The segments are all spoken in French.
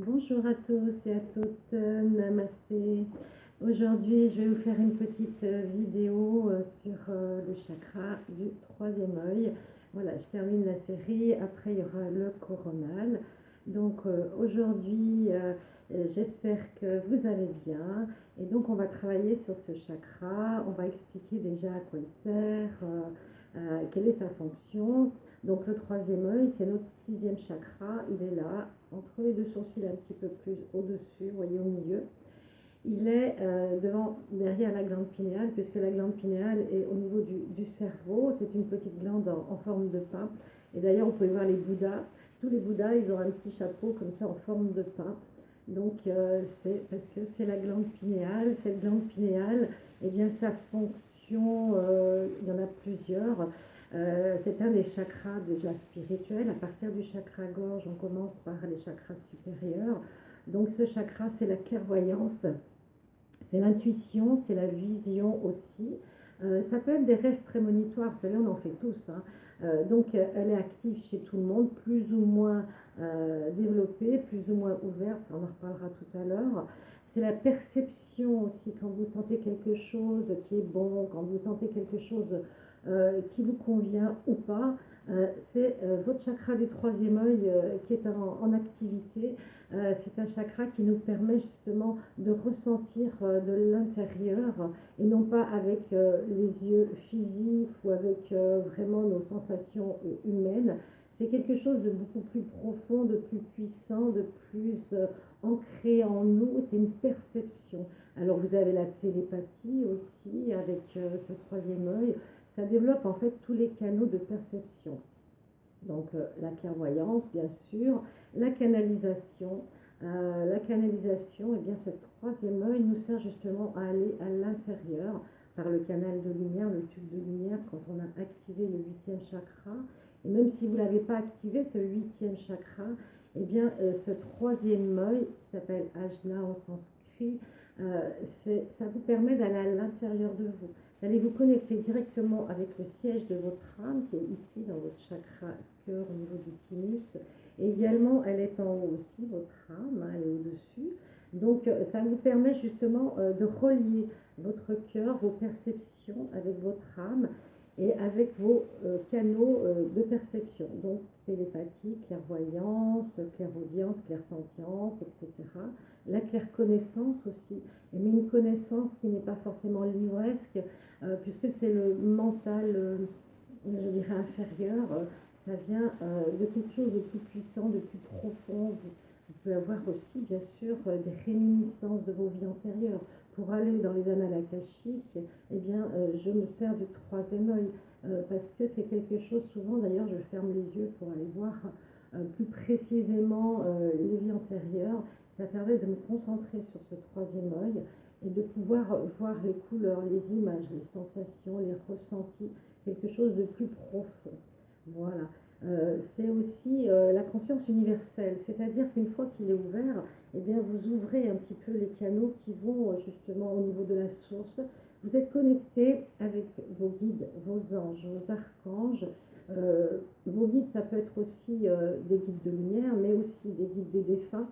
Bonjour à tous et à toutes, namasté. Aujourd'hui, je vais vous faire une petite vidéo sur le chakra du troisième œil. Voilà, je termine la série, après il y aura le coronal. Donc aujourd'hui, j'espère que vous allez bien. Et donc on va travailler sur ce chakra, on va expliquer déjà à quoi il sert, quelle est sa fonction. Donc le troisième œil, c'est notre sixième chakra, il est là, entre les deux sourcils un petit peu plus au-dessus, vous voyez au milieu. Il est derrière la glande pinéale, puisque la glande pinéale est au niveau du cerveau, c'est une petite glande en forme de pain. Et d'ailleurs, on peut voir les Bouddhas, tous les Bouddhas, ils ont un petit chapeau comme ça en forme de pain. Donc c'est parce que c'est la glande pinéale. Cette glande pinéale, eh bien sa fonction, il y en a plusieurs. C'est un des chakras déjà spirituels. À partir du chakra gorge, on commence par les chakras supérieurs. Donc ce chakra, c'est la clairvoyance, c'est l'intuition, c'est la vision aussi. Ça peut être des rêves prémonitoires, vous savez, on en fait tous, hein. Donc elle est active chez tout le monde, plus ou moins développée, plus ou moins ouverte, on en reparlera tout à l'heure. C'est la perception aussi, quand vous sentez quelque chose qui est bon, quand vous sentez quelque chose qui vous convient ou pas. C'est votre chakra du troisième œil qui est en activité. C'est un chakra qui nous permet justement de ressentir de l'intérieur et non pas avec les yeux physiques ou avec vraiment nos sensations humaines. C'est quelque chose de beaucoup plus profond, de plus puissant, de plus ancré en nous. C'est une perception. Alors vous avez la télépathie aussi avec ce troisième œil. Ça développe en fait tous les canaux de perception. Donc la clairvoyance, bien sûr, la canalisation. Eh bien, ce troisième œil nous sert justement à aller à l'intérieur par le canal de lumière, le tube de lumière, quand on a activé le huitième chakra. Et même si vous ne l'avez pas activé, ce huitième chakra, eh bien, ce troisième œil, qui s'appelle Ajna en sanskrit, ça vous permet d'aller à l'intérieur de vous. Allez vous connecter directement avec le siège de votre âme qui est ici dans votre chakra cœur au niveau du thymus. Et également, elle est en haut aussi, votre âme, hein, elle est au-dessus. Donc, ça vous permet justement de relier votre cœur, vos perceptions avec votre âme et avec vos canaux de perception. Donc, télépathie, clairvoyance, clairaudience, clairsentience, etc. La clairconnaissance aussi, mais une connaissance qui n'est pas forcément livresque, puisque c'est le mental, je dirais, inférieur. Ça vient de quelque chose de plus puissant, de plus profond. Vous pouvez avoir aussi, bien sûr, des réminiscences de vos vies antérieures. Pour aller dans les annales akashiques, eh bien, je me sers du troisième œil, parce que c'est quelque chose, souvent d'ailleurs, je ferme les yeux pour aller voir plus précisément les vies antérieures. Ça permet de me concentrer sur ce troisième œil et de pouvoir voir les couleurs, les images, les sensations, les ressentis, quelque chose de plus profond. Voilà. C'est aussi la conscience universelle, c'est-à-dire qu'une fois qu'il est ouvert, eh bien, vous ouvrez un petit peu les canaux qui vont justement au niveau de la source. Vous êtes connecté avec vos guides, vos anges, vos archanges. Vos guides, ça peut être aussi des guides de lumière, mais aussi des guides des défunts,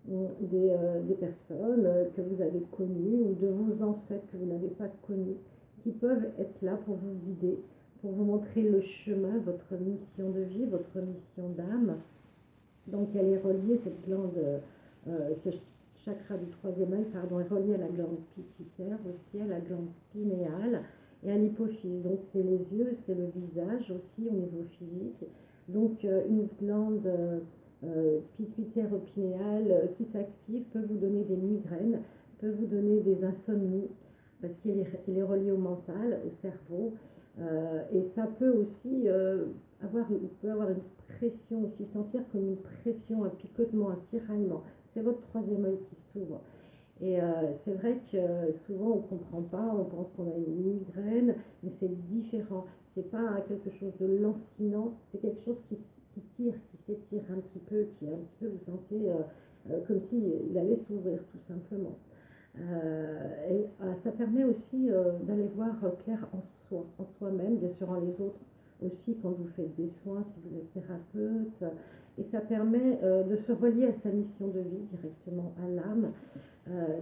des personnes que vous avez connues ou de vos ancêtres que vous n'avez pas connus, qui peuvent être là pour vous guider, pour vous montrer le chemin, votre mission de vie, votre mission d'âme. Donc elle est reliée, cette glande, ce chakra du troisième œil, pardon, est relié à la glande pituitaire aussi, à la glande pinéale et à l'hypophyse. Donc c'est les yeux, c'est le visage aussi au niveau physique. Donc une glande pituitaire ou pinéale qui s'active peut vous donner des migraines, peut vous donner des insomnies, parce qu'il est relié au mental, au cerveau. Et ça peut aussi il peut avoir une pression aussi, sentir comme une pression, un picotement, un tiraillement. C'est votre troisième œil qui s'ouvre. Et c'est vrai que souvent on ne comprend pas, on pense qu'on a une migraine, mais c'est différent. C'est pas quelque chose de lancinant, c'est quelque chose qui tire, qui s'étire un petit peu, qui un petit peu vous sentez comme s'il allait s'ouvrir tout simplement. Ça permet aussi d'aller voir clair en soi, en soi-même, bien sûr en les autres aussi quand vous faites des soins, si vous êtes thérapeute. et ça permet de se relier à sa mission de vie directement, à l'âme.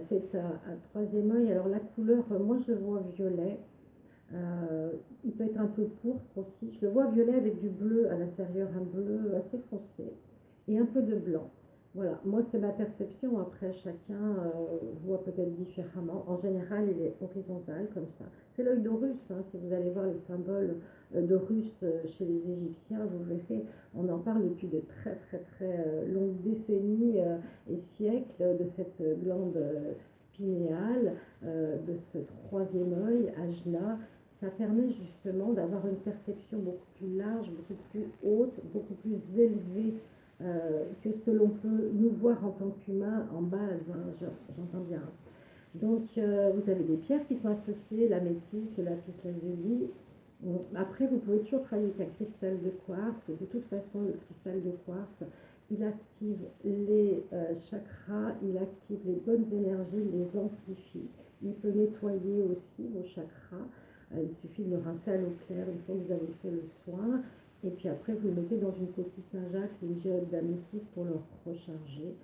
C'est un troisième œil. Alors la couleur, moi je le vois violet. Il peut être un peu pourpre aussi. Je le vois violet avec du bleu à l'intérieur, un bleu assez foncé et un peu de blanc. Voilà, moi c'est ma perception. Après, chacun voit peut-être différemment. En général, il est horizontal comme ça. C'est l'œil d'Horus. Hein. Si vous allez voir les symboles d'Horus chez les Égyptiens, vous verrez, on en parle depuis de très très très longues décennies et siècles de cette glande pinéale, de ce troisième œil, Ajna. Ça permet justement d'avoir une perception beaucoup plus large, beaucoup plus haute, beaucoup plus élevée que ce que l'on peut nous voir en tant qu'humain en base, hein, j'entends bien. Donc vous avez des pierres qui sont associées, la métisse, le lapis lazuli. Après, vous pouvez toujours travailler avec un cristal de quartz. De toute façon, le cristal de quartz, il active les chakras, il active les bonnes énergies, il les amplifie. Il peut nettoyer aussi vos chakras. Il suffit de le rincer à l'eau claire une fois que vous avez fait le soin. Et puis après, vous le mettez dans une coquille Saint-Jacques ou une géode d'améthyste pour le recharger.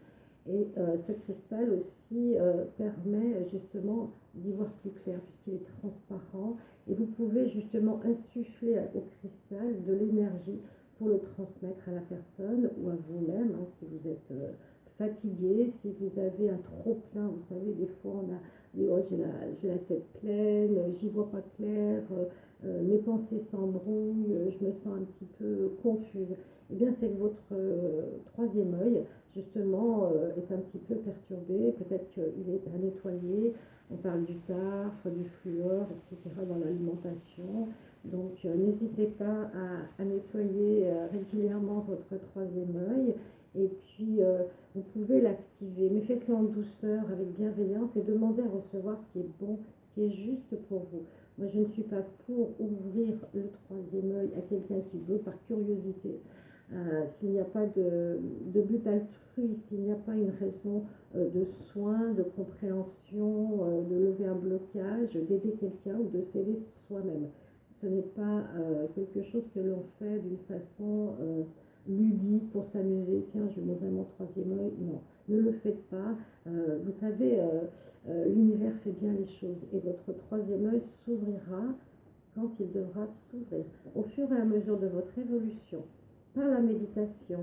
Et ce cristal aussi permet justement d'y voir plus clair puisqu'il est transparent. Et vous pouvez justement insuffler au cristal de l'énergie pour le transmettre à la personne ou à vous-même, hein, si vous êtes fatigué, si vous avez un trop-plein. Vous savez, des fois on a dit oh, j'ai la tête pleine, j'y vois pas clair, mes pensées s'embrouillent, je me sens un petit peu confuse. Eh bien, c'est que votre troisième œil, justement, est un petit peu perturbé. Peut-être qu'il est à nettoyer. On parle du tartre, du fluor, etc. dans l'alimentation. Donc, n'hésitez pas à nettoyer régulièrement votre troisième œil. Et puis, vous pouvez l'activer, mais faites-le en douceur, avec bienveillance et demandez à recevoir ce qui est bon, ce qui est juste pour vous. Moi, je ne suis pas pour ouvrir le troisième œil à quelqu'un qui veut par curiosité. S'il n'y a pas de but altruiste, il n'y a pas une raison de soin, de compréhension, de lever un blocage, d'aider quelqu'un ou de s'aider soi-même. Ce n'est pas quelque chose que l'on fait d'une façon ludique pour s'amuser. Tiens, je vais m'ouvrir mon troisième œil. Non, ne le faites pas. Vous savez, l'univers fait bien les choses et votre troisième œil s'ouvrira quand il devra s'ouvrir. Au fur et à mesure de votre évolution, par la méditation,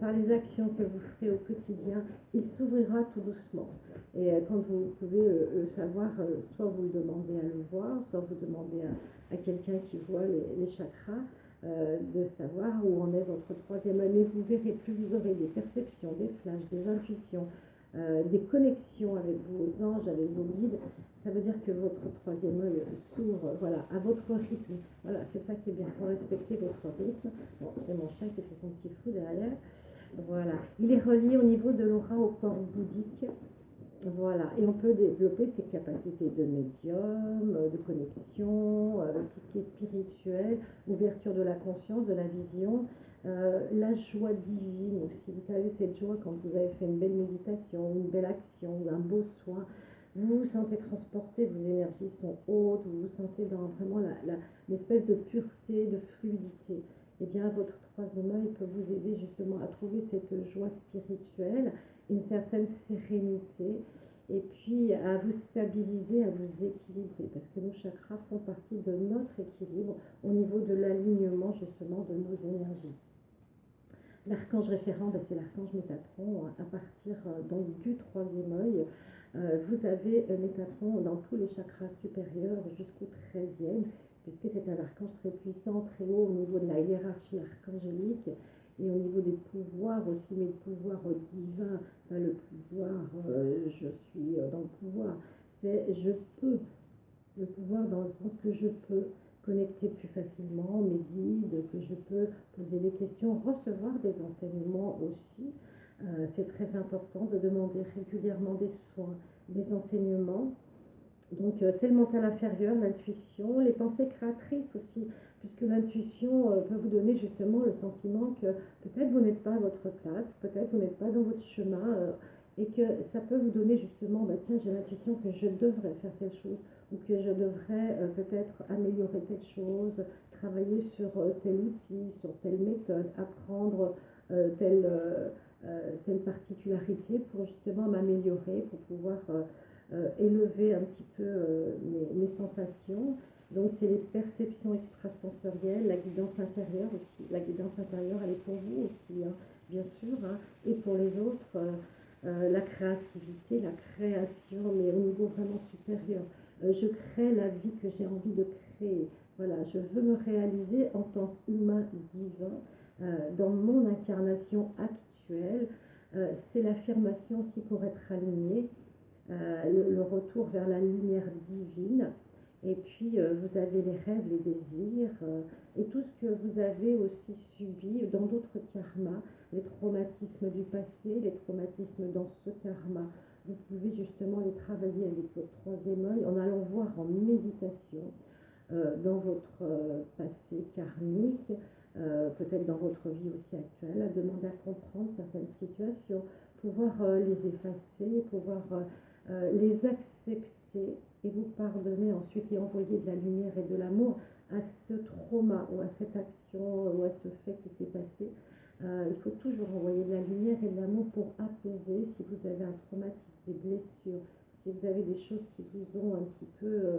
par les actions que vous ferez au quotidien, il s'ouvrira tout doucement. Et quand vous pouvez le savoir, soit vous le demandez à le voir, soit vous demandez à quelqu'un qui voit les chakras, de savoir où en est votre troisième œil. Mais vous verrez, plus vous aurez des perceptions, des flashs, des intuitions, des connexions avec vos anges, avec vos guides, ça veut dire que votre troisième œil s'ouvre, voilà, à votre rythme. Voilà, c'est ça qui est bien, pour respecter votre rythme. Bon, j'ai mon chien qui fait son petit fou derrière. Voilà, il est relié au niveau de l'aura au corps bouddhique. Voilà, et on peut développer ses capacités de médium, de connexion, tout ce qui est spirituel, ouverture de la conscience, de la vision, la joie divine aussi. Vous savez, cette joie quand vous avez fait une belle méditation, une belle action, ou un beau soin, vous vous sentez transporté, vos énergies sont hautes, vous vous sentez dans vraiment l'espèce de pureté, de fluidité. Eh bien, votre troisième œil peut vous aider justement à trouver cette joie spirituelle, une certaine sérénité, et puis à vous stabiliser, à vous équilibrer, parce que nos chakras font partie de notre équilibre au niveau de l'alignement justement de nos énergies. L'archange référent, ben, c'est l'archange Métatron, à partir donc du troisième œil. Vous avez Métatron dans tous les chakras supérieurs jusqu'au 13e, puisque c'est un archange très puissant, très haut au niveau de la hiérarchie archangélique et au niveau des pouvoirs aussi, mais le pouvoir divin, enfin, le pouvoir, je suis dans le pouvoir, c'est je peux, le pouvoir dans le sens que je peux connecter plus facilement mes guides, que je peux poser des questions, recevoir des enseignements aussi. C'est très important de demander régulièrement des soins, des enseignements. Donc c'est le mental inférieur, l'intuition, les pensées créatrices aussi, puisque l'intuition peut vous donner justement le sentiment que peut-être vous n'êtes pas à votre place, peut-être vous n'êtes pas dans votre chemin, et que ça peut vous donner justement, bah, tiens, j'ai l'intuition que je devrais faire telle chose, ou que je devrais peut-être améliorer telle chose, travailler sur tel outil, sur telle méthode, apprendre telle particularité pour justement m'améliorer, pour pouvoir élever un petit peu mes sensations. Donc c'est les perceptions extrasensorielles, la guidance intérieure aussi. La guidance intérieure, elle est pour vous aussi, hein, bien sûr, hein, et pour les autres. La créativité, la création, mais au niveau vraiment supérieur. Je crée la vie que j'ai envie de créer. Voilà, je veux me réaliser en tant qu'humain divin dans mon incarnation actuelle. C'est l'affirmation aussi pour être aligné, le retour vers la lumière divine. Et puis, vous avez les rêves, les désirs, et tout ce que vous avez aussi subi dans d'autres karmas, les traumatismes du passé, les traumatismes dans ce karma. Vous pouvez justement les travailler avec votre troisième œil en allant voir en méditation dans votre passé karmique, peut-être dans votre vie aussi actuelle, à demander à comprendre certaines situations, pouvoir les effacer, pouvoir les accepter et vous pardonner ensuite et envoyer de la lumière et de l'amour à ce trauma ou à cette action ou à ce fait qui s'est passé. Il faut toujours envoyer de la lumière et de l'amour pour apaiser si vous avez un traumatisme, des blessures, si vous avez des choses qui vous ont un petit peu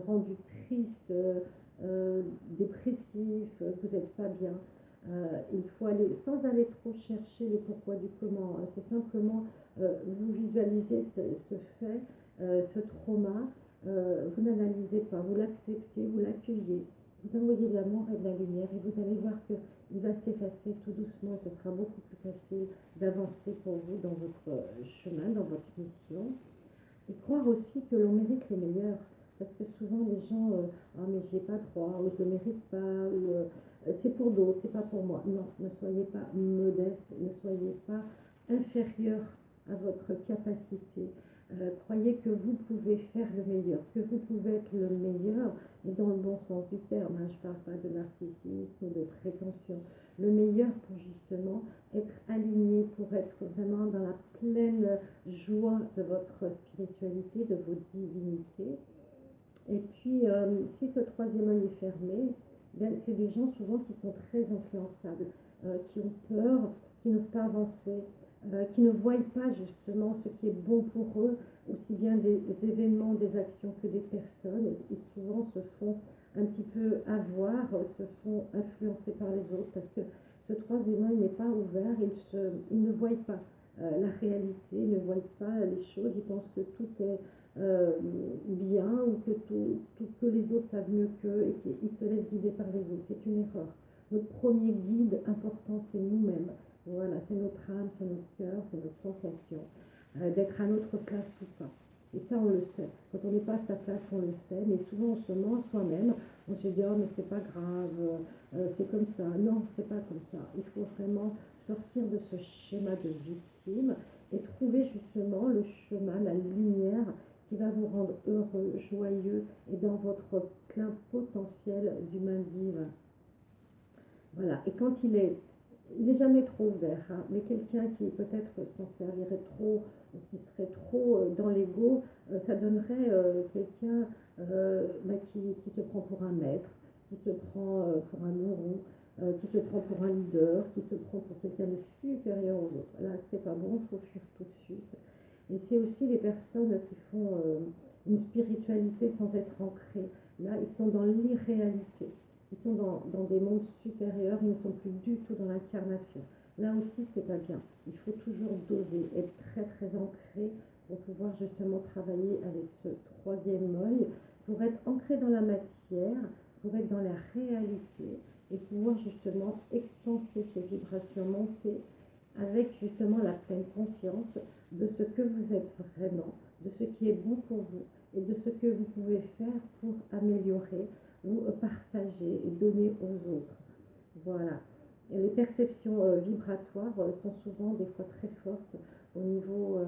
rendu triste, dépressif, que vous n'êtes pas bien. Il faut aller sans aller trop chercher le pourquoi du comment. Hein. C'est simplement vous visualisez ce fait, ce trauma, vous n'analysez pas, vous l'acceptez, vous l'accueillez, vous envoyez de l'amour et de la lumière et vous allez voir qu'il va s'effacer tout doucement et ce sera beaucoup plus facile d'avancer pour vous dans votre chemin, dans votre mission. Et croire aussi que l'on mérite le meilleur. Parce que souvent les gens, ah mais j'ai pas droit, ou je ne mérite pas, ou c'est pour d'autres, c'est pas pour moi. Non, ne soyez pas modeste, ne soyez pas inférieur à votre capacité. Croyez que vous pouvez faire le meilleur, que vous pouvez être le meilleur, mais dans le bon sens du terme. Hein, je ne parle pas de narcissisme ou de prétention. Le meilleur pour justement être aligné, pour être vraiment dans la pleine joie de votre spiritualité, de vos divinités. Et puis, si ce troisième œil est fermé, bien, c'est des gens souvent qui sont très influençables, qui ont peur, qui n'osent pas avancer, qui ne voient pas justement ce qui est bon pour eux, aussi bien des événements, des actions que des personnes, et qui souvent se font un petit peu avoir, se font influencer par les autres, parce que ce troisième œil n'est pas ouvert, ils ne voient pas la réalité, ils ne voient pas les choses, ils pensent que tout est bien ou que les autres savent mieux qu'eux et qu'ils se laissent guider par les autres. C'est une erreur. Notre premier guide important, c'est nous-mêmes. Voilà, c'est notre âme, c'est notre cœur, c'est notre sensation, d'être à notre place ou pas. Et ça, on le sait. Quand on n'est pas à sa place, on le sait. Mais souvent, on se ment à soi-même. On se dit, oh, mais c'est pas grave, c'est comme ça. Non, c'est pas comme ça. Il faut vraiment sortir de ce schéma de victime et trouver justement le chemin, la lumière qui va vous rendre heureux, joyeux et dans votre plein potentiel d'humain divin. Voilà, et quand il est jamais trop ouvert, hein, mais quelqu'un qui peut-être s'en servirait trop, qui serait trop dans l'ego, ça donnerait quelqu'un qui se prend pour un maître, qui se prend pour un gourou, qui se prend pour un leader, qui se prend pour quelqu'un de supérieur aux autres. Là, c'est pas bon, il faut fuir tout de suite. Et c'est aussi les personnes qui font une spiritualité sans être ancrées. Là, ils sont dans l'irréalité. Ils sont dans des mondes supérieurs, ils ne sont plus du tout dans l'incarnation. Là aussi, c'est pas bien. Il faut toujours doser, être très très ancré pour pouvoir justement travailler avec ce troisième œil, pour être ancré dans la matière, pour être dans la réalité et pouvoir justement expanser ces vibrations, monter avec justement la pleine conscience de ce que vous êtes vraiment, de ce qui est bon pour vous et de ce que vous pouvez faire pour améliorer ou partager et donner aux autres. Voilà. Et les perceptions vibratoires sont souvent des fois très fortes au niveau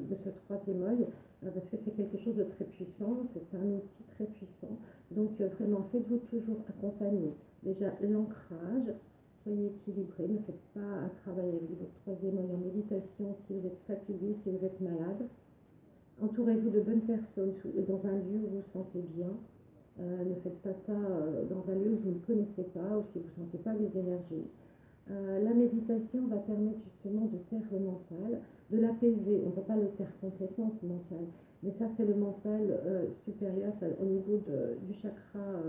de ce troisième œil, parce que c'est quelque chose de très puissant, c'est un outil très puissant. Donc vraiment, faites-vous toujours accompagner. Déjà, l'ancrage, soyez équilibré, ne faites pas un travail avec votre troisième œil en méditation si vous êtes fatigué, si vous êtes malade. Entourez-vous de bonnes personnes dans un lieu où vous vous sentez bien. Ne faites pas ça dans un lieu où vous ne connaissez pas ou si vous ne sentez pas les énergies. La méditation va permettre justement de taire le mental, de l'apaiser. On ne peut pas le taire complètement, ce mental. Mais ça, c'est le mental supérieur au niveau du chakra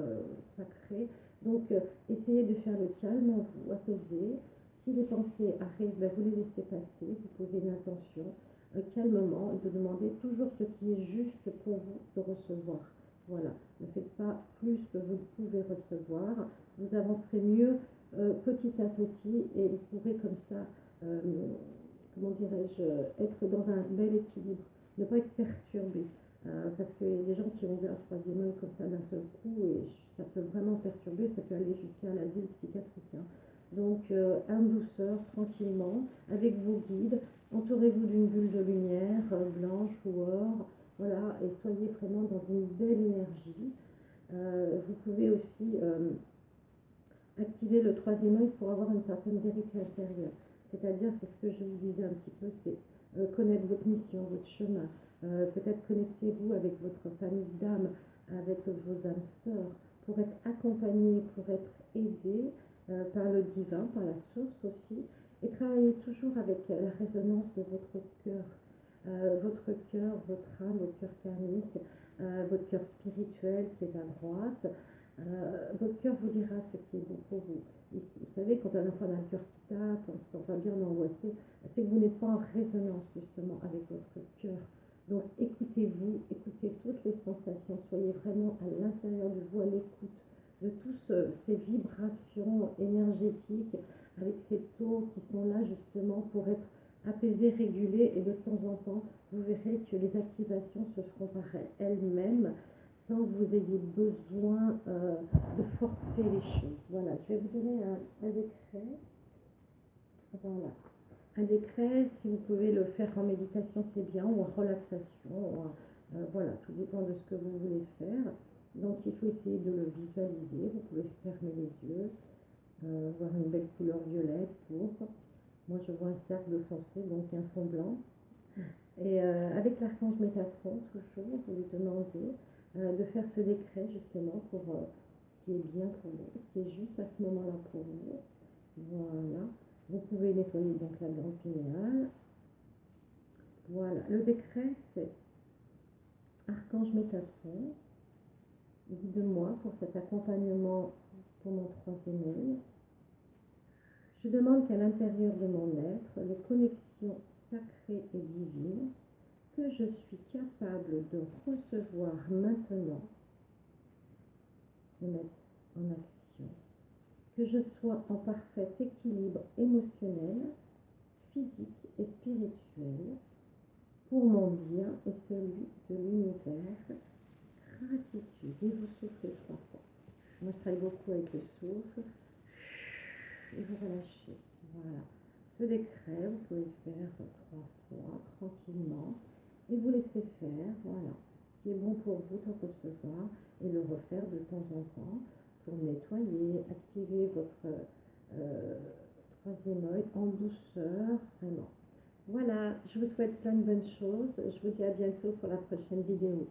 sacré. Donc, essayez de faire le calme en vous, apaiser. Si les pensées arrivent, ben, vous les laissez passer, vous posez une intention calmement et de demander toujours ce qui est juste pour vous de recevoir. Voilà, ne faites pas plus que vous pouvez recevoir. Vous avancerez mieux petit à petit et vous pourrez comme ça, comment dirais-je, être dans un bel équilibre, ne pas être perturbé. Parce qu'il y a des gens qui ont ouvert un troisième œil comme ça d'un seul coup et ça peut vraiment perturber, ça peut aller jusqu'à l'asile psychiatrique. Hein. Donc, en douceur, tranquillement, avec vos guides, entourez-vous d'une bulle de lumière, blanche ou or, voilà, et soyez vraiment dans une belle énergie. Vous pouvez aussi activer le troisième œil pour avoir une certaine vérité intérieure. C'est-à-dire, c'est ce que je vous disais un petit peu, c'est connaître votre mission, votre chemin. Peut-être connectez-vous avec votre famille d'âme, avec vos âmes sœurs, pour être accompagné, pour être aidé par le divin, par la source aussi, et travaillez toujours avec la résonance de votre cœur, votre âme, votre cœur karmique, votre cœur spirituel qui est à droite. Votre cœur vous dira ce qui est bon pour vous. Et vous savez, quand un enfant a un cœur qui tape, on se sent pas bien angoissé, c'est que vous n'êtes pas en résonance justement avec votre cœur. Donc écoutez-vous, écoutez toutes les sensations, soyez vraiment à l'intérieur de vous, à l'écoute de toutes ces vibrations énergétiques avec ces taux qui sont là justement pour être apaisés, régulés, et de temps en temps, vous verrez que les activations se feront par elles-mêmes sans que vous ayez besoin de forcer les choses. Voilà, je vais vous donner un décret. Voilà. Un décret, si vous pouvez le faire en méditation, c'est bien, ou en relaxation. Voilà, tout dépend de ce que vous voulez faire. Donc, il faut essayer de le visualiser. Vous pouvez fermer les yeux, voir une belle couleur violette, pourpre. Moi, je vois un cercle foncé, donc un fond blanc. Et avec l'archange Métatron, toujours, vous lui demandez de faire ce décret justement pour ce qui est bien pour vous, ce qui est juste à ce moment-là pour vous. Voilà. Vous pouvez nettoyer donc la glande pinéale. Voilà. Le décret, c'est Archange Métatron, guide-moi pour cet accompagnement pour mon troisième œil. Je demande qu'à l'intérieur de mon être, les connexions sacrées et divines que je suis capable de recevoir maintenant se mettent en action. Que je sois en parfait équilibre émotionnel, physique et spirituel pour mon bien et celui de l'univers. Gratitude. Et vous soufflez 3 fois. Moi, je travaille beaucoup avec le souffle. Et vous relâchez. Voilà. Ce décret, vous pouvez le faire 3 fois, tranquillement. Et vous laissez faire, voilà, ce qui est bon pour vous de recevoir et le refaire de temps en temps pour nettoyer, activer votre troisième œil en douceur, vraiment. Voilà, je vous souhaite plein de bonnes choses. Je vous dis à bientôt pour la prochaine vidéo.